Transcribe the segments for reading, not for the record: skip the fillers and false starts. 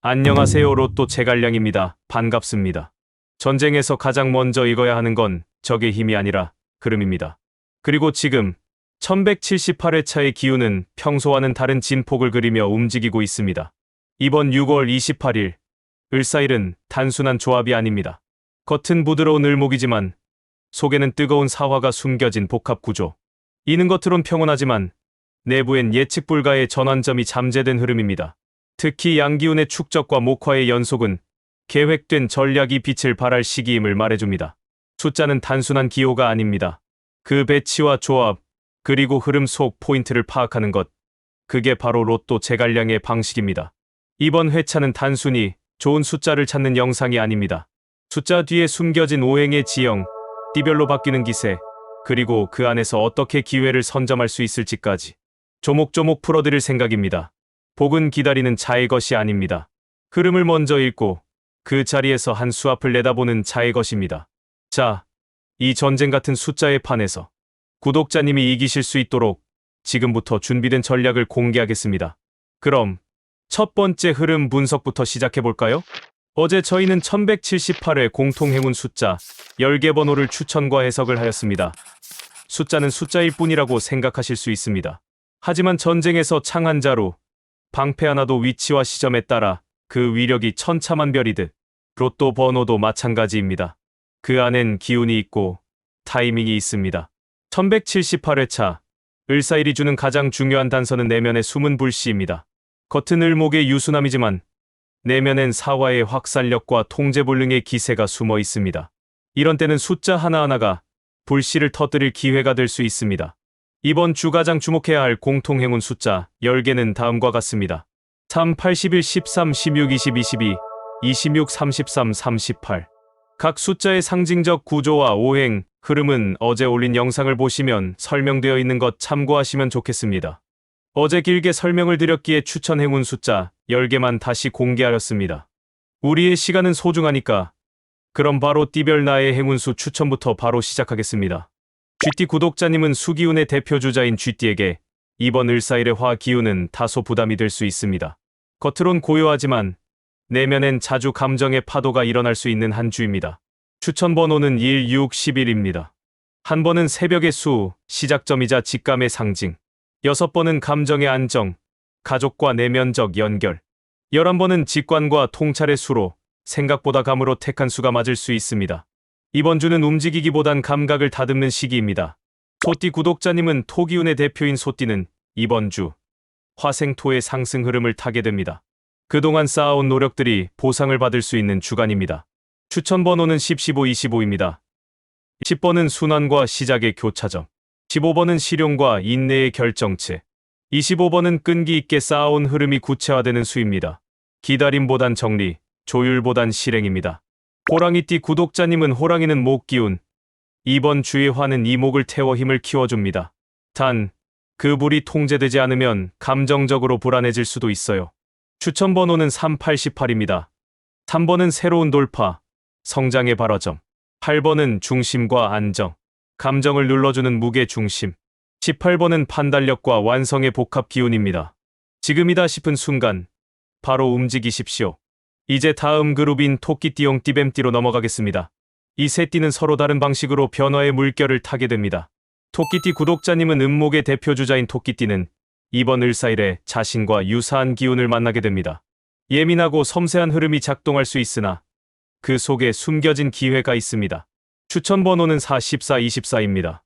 안녕하세요. 로또 제갈량입니다. 반갑습니다. 전쟁에서 가장 먼저 읽어야 하는 건 적의 힘이 아니라 흐름입니다. 그리고 지금 1178회차의 기운은 평소와는 다른 진폭을 그리며 움직이고 있습니다. 이번 6월 28일 을사일은 단순한 조합이 아닙니다. 겉은 부드러운 을목이지만 속에는 뜨거운 사화가 숨겨진 복합 구조. 이는 겉으론 평온하지만 내부엔 예측 불가의 전환점이 잠재된 흐름입니다. 특히 양기운의 축적과 목화의 연속은 계획된 전략이 빛을 발할 시기임을 말해줍니다. 숫자는 단순한 기호가 아닙니다. 그 배치와 조합, 그리고 흐름 속 포인트를 파악하는 것. 그게 바로 로또 제갈량의 방식입니다. 이번 회차는 단순히 좋은 숫자를 찾는 영상이 아닙니다. 숫자 뒤에 숨겨진 오행의 지형, 띠별로 바뀌는 기세, 그리고 그 안에서 어떻게 기회를 선점할 수 있을지까지 조목조목 풀어드릴 생각입니다. 복은 기다리는 자의 것이 아닙니다. 흐름을 먼저 읽고 그 자리에서 한 수 앞을 내다보는 자의 것입니다. 자, 이 전쟁 같은 숫자의 판에서 구독자님이 이기실 수 있도록 지금부터 준비된 전략을 공개하겠습니다. 그럼 첫 번째 흐름 분석부터 시작해볼까요? 어제 저희는 1178회 공통행운 숫자 10개 번호를 추천과 해석을 하였습니다. 숫자는 숫자일 뿐이라고 생각하실 수 있습니다. 하지만 전쟁에서 창한자로 방패 하나도 위치와 시점에 따라 그 위력이 천차만별이듯 로또 번호도 마찬가지입니다. 그 안엔 기운이 있고 타이밍이 있습니다. 1178회차 을사일이 주는 가장 중요한 단서는 내면의 숨은 불씨입니다. 겉은 을목의 유순함이지만 내면엔 사화의 확산력과 통제불능의 기세가 숨어 있습니다. 이런 때는 숫자 하나하나가 불씨를 터뜨릴 기회가 될 수 있습니다. 이번 주 가장 주목해야 할 공통행운 숫자 10개는 다음과 같습니다. 3, 81, 13, 16, 20, 22, 26, 33, 38. 각 숫자의 상징적 구조와 오행, 흐름은 어제 올린 영상을 보시면 설명되어 있는 것 참고하시면 좋겠습니다. 어제 길게 설명을 드렸기에 추천 행운 숫자 10개만 다시 공개하였습니다. 우리의 시간은 소중하니까 그럼 바로 띠별 나의 행운수 추천부터 바로 시작하겠습니다. GT 구독자님은 수기운의 대표주자인 GT에게 이번 을사일의 화기운은 다소 부담이 될 수 있습니다. 겉으론 고요하지만 내면엔 자주 감정의 파도가 일어날 수 있는 한 주입니다. 추천 번호는 1, 6, 11입니다. 한 번은 새벽의 수, 시작점이자 직감의 상징. 6번은 감정의 안정, 가족과 내면적 연결. 11번은 직관과 통찰의 수로 생각보다 감으로 택한 수가 맞을 수 있습니다. 이번 주는 움직이기보단 감각을 다듬는 시기입니다. 소띠 구독자님은 토기운의 대표인 소띠는 이번 주 화생토의 상승 흐름을 타게 됩니다. 그동안 쌓아온 노력들이 보상을 받을 수 있는 주간입니다. 추천 번호는 10, 15, 25입니다. 10번은 순환과 시작의 교차점, 15번은 실용과 인내의 결정체, 25번은 끈기 있게 쌓아온 흐름이 구체화되는 수입니다. 기다림보단 정리, 조율보단 실행입니다. 호랑이띠 구독자님은 호랑이는 목기운. 이번 주의 화는 이 목을 태워 힘을 키워줍니다. 단, 그 불이 통제되지 않으면 감정적으로 불안해질 수도 있어요. 추천 번호는 3, 88입니다. 3번은 새로운 돌파, 성장의 발화점. 8번은 중심과 안정, 감정을 눌러주는 무게 중심. 18번은 판단력과 완성의 복합 기운입니다. 지금이다 싶은 순간 바로 움직이십시오. 이제 다음 그룹인 토끼띠용 띠뱀띠로 넘어가겠습니다. 이 세 띠는 서로 다른 방식으로 변화의 물결을 타게 됩니다. 토끼띠 구독자님은 음목의 대표주자인 토끼띠는 이번 을사일에 자신과 유사한 기운을 만나게 됩니다. 예민하고 섬세한 흐름이 작동할 수 있으나 그 속에 숨겨진 기회가 있습니다. 추천 번호는 4, 14, 24입니다.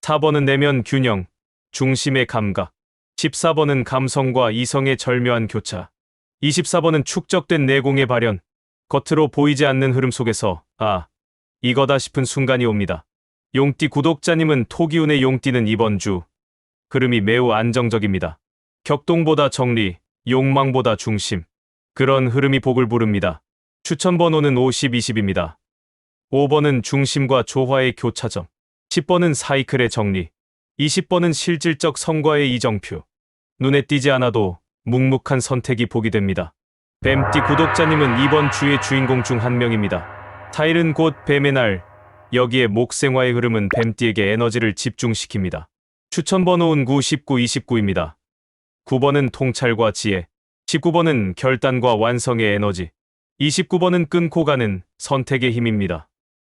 4번은 내면 균형, 중심의 감각. 14번은 감성과 이성의 절묘한 교차. 24번은 축적된 내공의 발현, 겉으로 보이지 않는 흐름 속에서 이거다 싶은 순간이 옵니다. 용띠 구독자님은 토기운의 용띠는 이번 주 흐름이 매우 안정적입니다. 격동보다 정리, 욕망보다 중심. 그런 흐름이 복을 부릅니다. 추천 번호는 50, 20입니다. 5번은 중심과 조화의 교차점, 10번은 사이클의 정리, 20번은 실질적 성과의 이정표. 눈에 띄지 않아도 묵묵한 선택이 복이 됩니다. 뱀띠 구독자님은 이번 주의 주인공 중 한 명입니다. 타일은 곧 뱀의 날, 여기에 목생화의 흐름은 뱀띠에게 에너지를 집중시킵니다. 추천 번호는 9, 19, 29입니다. 9번은 통찰과 지혜, 19번은 결단과 완성의 에너지. 29번은 끊고 가는 선택의 힘입니다.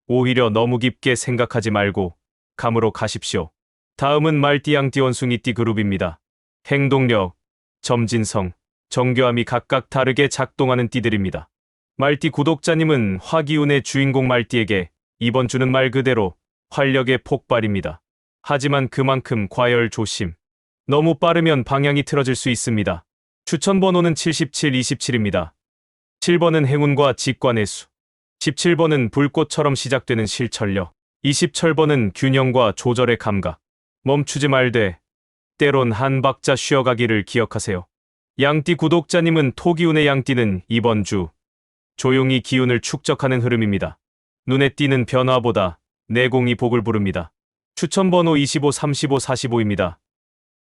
오히려 너무 깊게 생각하지 말고 감으로 가십시오. 다음은 말띠양띠 원숭이띠 그룹입니다. 행동력, 점진성, 정교함이 각각 다르게 작동하는 띠들입니다. 말띠 구독자님은 화기운의 주인공 말띠에게 이번 주는 말 그대로 활력의 폭발입니다. 하지만 그만큼 과열 조심. 너무 빠르면 방향이 틀어질 수 있습니다. 추천 번호는 77, 27입니다. 7번은 행운과 직관의 수. 17번은 불꽃처럼 시작되는 실천력. 27번은 균형과 조절의 감각. 멈추지 말되 때론 한 박자 쉬어가기를 기억하세요. 양띠 구독자님은 토기운의 양띠는 이번 주 조용히 기운을 축적하는 흐름입니다. 눈에 띄는 변화보다 내공이 복을 부릅니다. 추천 번호 25, 35, 45입니다.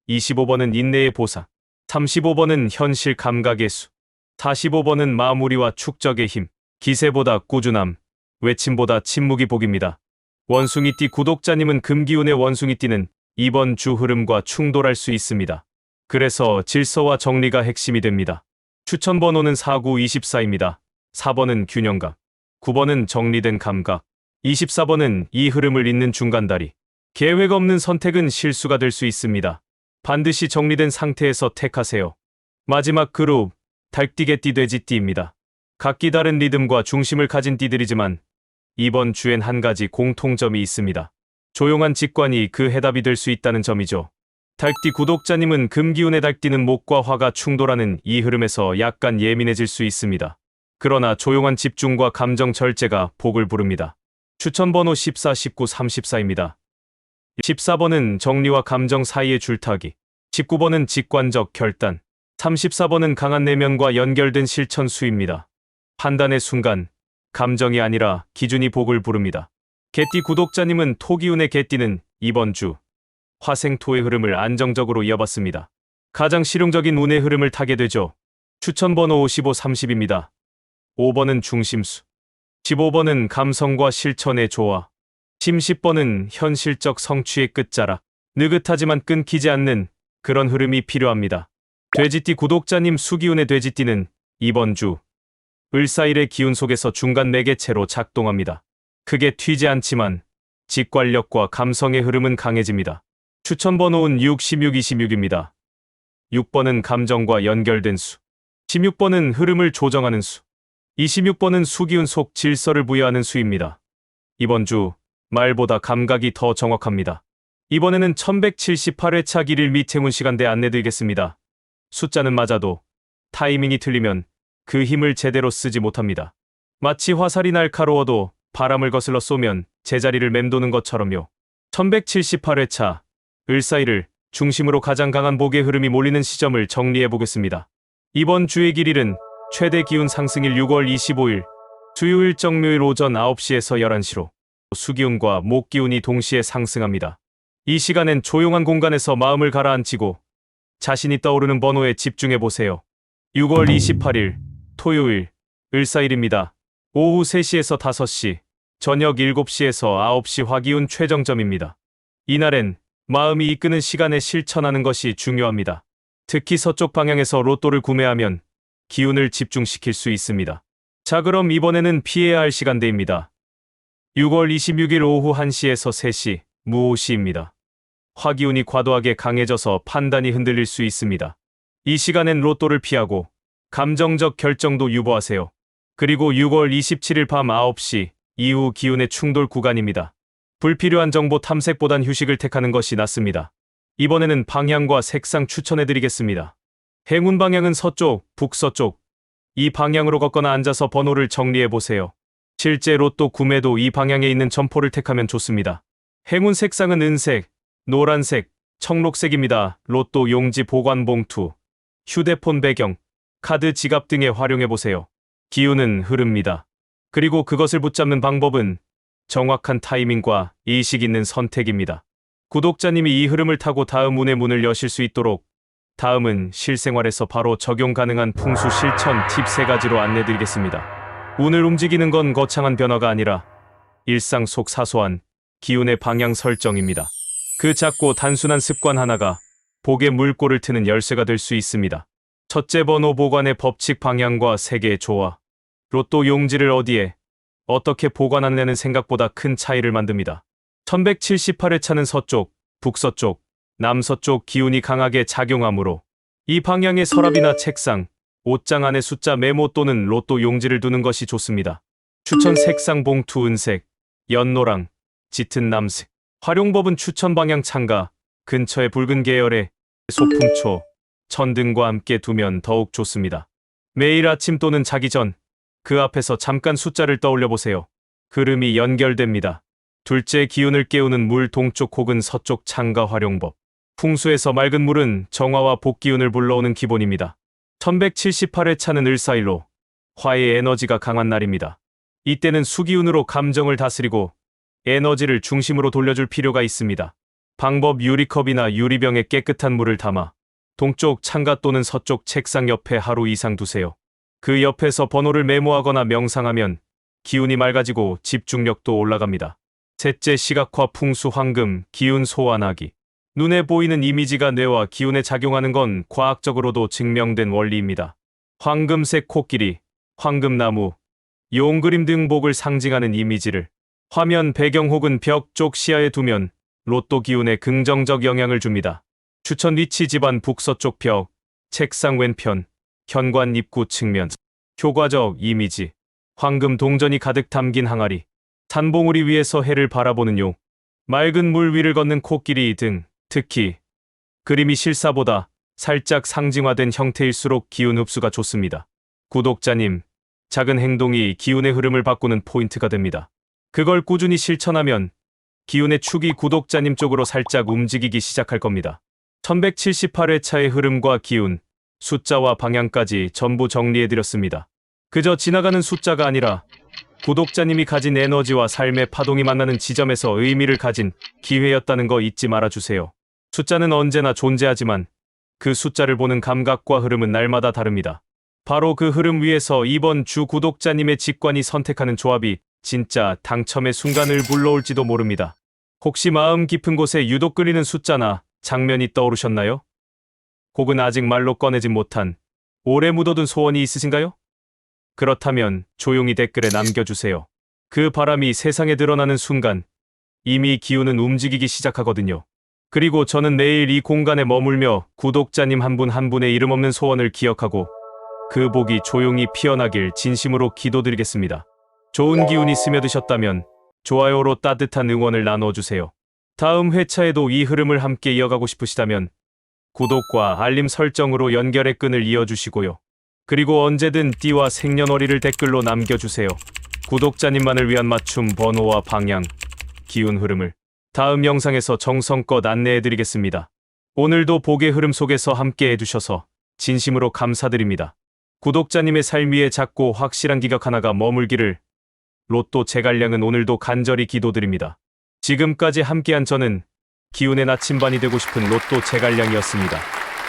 25번은 인내의 보상, 35번은 현실 감각의 수, 45번은 마무리와 축적의 힘, 기세보다 꾸준함, 외침보다 침묵이 복입니다. 원숭이띠 구독자님은 금기운의 원숭이띠는 이번 주 흐름과 충돌할 수 있습니다. 그래서 질서와 정리가 핵심이 됩니다. 추천 번호는 49, 24입니다. 4번은 균형감, 9번은 정리된 감각, 24번은 이 흐름을 잇는 중간다리. 계획 없는 선택은 실수가 될 수 있습니다. 반드시 정리된 상태에서 택하세요. 마지막 그룹, 달띠개띠 돼지띠입니다. 각기 다른 리듬과 중심을 가진 띠들이지만 이번 주엔 한 가지 공통점이 있습니다. 조용한 직관이 그 해답이 될 수 있다는 점이죠. 달띠 구독자님은 금기운의 달띠는 목과 화가 충돌하는 이 흐름에서 약간 예민해질 수 있습니다. 그러나 조용한 집중과 감정 절제가 복을 부릅니다. 추천 번호 14, 19, 34입니다. 14번은 정리와 감정 사이의 줄타기, 19번은 직관적 결단, 34번은 강한 내면과 연결된 실천수입니다. 판단의 순간, 감정이 아니라 기준이 복을 부릅니다. 개띠 구독자님은 토기운의 개띠는 이번 주 화생토의 흐름을 안정적으로 이어봤습니다. 가장 실용적인 운의 흐름을 타게 되죠. 추천 번호 55, 30입니다. 5번은 중심수, 15번은 감성과 실천의 조화, 10번은 현실적 성취의 끝자락. 느긋하지만 끊기지 않는 그런 흐름이 필요합니다. 돼지띠 구독자님 수기운의 돼지띠는 이번 주 을사일의 기운 속에서 중간 매개체로 작동합니다. 크게 튀지 않지만 직관력과 감성의 흐름은 강해집니다. 추천 번호는 66, 26입니다. 6번은 감정과 연결된 수, 16번은 흐름을 조정하는 수, 26번은 수기운 속 질서를 부여하는 수입니다. 이번 주 말보다 감각이 더 정확합니다. 이번에는 1178회차 길일 및 행운 시간대 안내드리겠습니다. 숫자는 맞아도 타이밍이 틀리면 그 힘을 제대로 쓰지 못합니다. 마치 화살이 날카로워도 바람을 거슬러 쏘면 제자리를 맴도는 것처럼요. 1178회차 을사일을 중심으로 가장 강한 복의 흐름이 몰리는 시점을 정리해 보겠습니다. 이번 주의 길일은 최대 기운 상승일 6월 25일 수요일 정묘일 오전 9시에서 11시로 수기운과 목기운이 동시에 상승합니다. 이 시간엔 조용한 공간에서 마음을 가라앉히고 자신이 떠오르는 번호에 집중해 보세요. 6월 28일 토요일 을사일입니다. 오후 3시에서 5시, 저녁 7시에서 9시 화기운 최정점입니다. 이날엔 마음이 이끄는 시간에 실천하는 것이 중요합니다. 특히 서쪽 방향에서 로또를 구매하면 기운을 집중시킬 수 있습니다. 자, 그럼 이번에는 피해야 할 시간대입니다. 6월 26일 오후 1시에서 3시, 무오시입니다. 화기운이 과도하게 강해져서 판단이 흔들릴 수 있습니다. 이 시간엔 로또를 피하고 감정적 결정도 유보하세요. 그리고 6월 27일 밤 9시 이후 기운의 충돌 구간입니다. 불필요한 정보 탐색보단 휴식을 택하는 것이 낫습니다. 이번에는 방향과 색상 추천해드리겠습니다. 행운 방향은 서쪽, 북서쪽. 이 방향으로 걷거나 앉아서 번호를 정리해보세요. 실제 로또 구매도 이 방향에 있는 점포를 택하면 좋습니다. 행운 색상은 은색, 노란색, 청록색입니다. 로또 용지 보관 봉투, 휴대폰 배경, 카드 지갑 등에 활용해보세요. 기운은 흐릅니다. 그리고 그것을 붙잡는 방법은 정확한 타이밍과 의식 있는 선택입니다. 구독자님이 이 흐름을 타고 다음 운의 문을 여실 수 있도록 다음은 실생활에서 바로 적용 가능한 풍수 실천 팁 3가지로 안내드리겠습니다. 운을 움직이는 건 거창한 변화가 아니라 일상 속 사소한 기운의 방향 설정입니다. 그 작고 단순한 습관 하나가 복의 물꼬를 트는 열쇠가 될 수 있습니다. 첫째 번호 보관의 법칙 방향과 세계의 조화. 로또 용지를 어디에 어떻게 보관하느냐는 생각보다 큰 차이를 만듭니다. 1178회차는 서쪽, 북서쪽, 남서쪽 기운이 강하게 작용하므로 이 방향의 서랍이나 책상, 옷장 안에 숫자 메모 또는 로또 용지를 두는 것이 좋습니다. 추천 색상 봉투 은색, 연노랑, 짙은 남색. 활용법은 추천 방향 창가, 근처에 붉은 계열의 소품초, 천등과 함께 두면 더욱 좋습니다. 매일 아침 또는 자기 전, 그 앞에서 잠깐 숫자를 떠올려 보세요. 흐름이 연결됩니다. 둘째 기운을 깨우는 물 동쪽 혹은 서쪽 창가 활용법. 풍수에서 맑은 물은 정화와 복기운을 불러오는 기본입니다. 1178회차는 을사일로 화의 에너지가 강한 날입니다. 이때는 수기운으로 감정을 다스리고 에너지를 중심으로 돌려줄 필요가 있습니다. 방법 유리컵이나 유리병에 깨끗한 물을 담아 동쪽 창가 또는 서쪽 책상 옆에 하루 이상 두세요. 그 옆에서 번호를 메모하거나 명상하면 기운이 맑아지고 집중력도 올라갑니다. 셋째 시각화 풍수 황금, 기운 소환하기. 눈에 보이는 이미지가 뇌와 기운에 작용하는 건 과학적으로도 증명된 원리입니다. 황금색 코끼리, 황금나무, 용그림 등 복을 상징하는 이미지를 화면 배경 혹은 벽 쪽 시야에 두면 로또 기운에 긍정적 영향을 줍니다. 추천 위치 집안 북서쪽 벽, 책상 왼편, 현관 입구 측면. 효과적 이미지. 황금 동전이 가득 담긴 항아리. 산봉우리 위에서 해를 바라보는 용. 맑은 물 위를 걷는 코끼리 등. 특히 그림이 실사보다 살짝 상징화된 형태일수록 기운 흡수가 좋습니다. 구독자님, 작은 행동이 기운의 흐름을 바꾸는 포인트가 됩니다. 그걸 꾸준히 실천하면 기운의 축이 구독자님 쪽으로 살짝 움직이기 시작할 겁니다. 1178회차의 흐름과 기운, 숫자와 방향까지 전부 정리해드렸습니다. 그저 지나가는 숫자가 아니라 구독자님이 가진 에너지와 삶의 파동이 만나는 지점에서 의미를 가진 기회였다는 거 잊지 말아주세요. 숫자는 언제나 존재하지만 그 숫자를 보는 감각과 흐름은 날마다 다릅니다. 바로 그 흐름 위에서 이번 주 구독자님의 직관이 선택하는 조합이 진짜 당첨의 순간을 불러올지도 모릅니다. 혹시 마음 깊은 곳에 유독 끌리는 숫자나 장면이 떠오르셨나요? 혹은 아직 말로 꺼내진 못한 오래 묻어둔 소원이 있으신가요? 그렇다면 조용히 댓글에 남겨주세요. 그 바람이 세상에 드러나는 순간 이미 기운은 움직이기 시작하거든요. 그리고 저는 매일 이 공간에 머물며 구독자님 한 분 한 분의 이름 없는 소원을 기억하고 그 복이 조용히 피어나길 진심으로 기도드리겠습니다. 좋은 기운이 스며드셨다면 좋아요로 따뜻한 응원을 나눠주세요. 다음 회차에도 이 흐름을 함께 이어가고 싶으시다면 구독과 알림 설정으로 연결의 끈을 이어주시고요. 그리고 언제든 띠와 생년월일을 댓글로 남겨주세요. 구독자님만을 위한 맞춤 번호와 방향, 기운 흐름을 다음 영상에서 정성껏 안내해드리겠습니다. 오늘도 복의 흐름 속에서 함께 해주셔서 진심으로 감사드립니다. 구독자님의 삶 위에 작고 확실한 기각 하나가 머물기를 로또 제갈량은 오늘도 간절히 기도드립니다. 지금까지 함께한 저는 기운의 나침반이 되고 싶은 로또 제갈량이었습니다.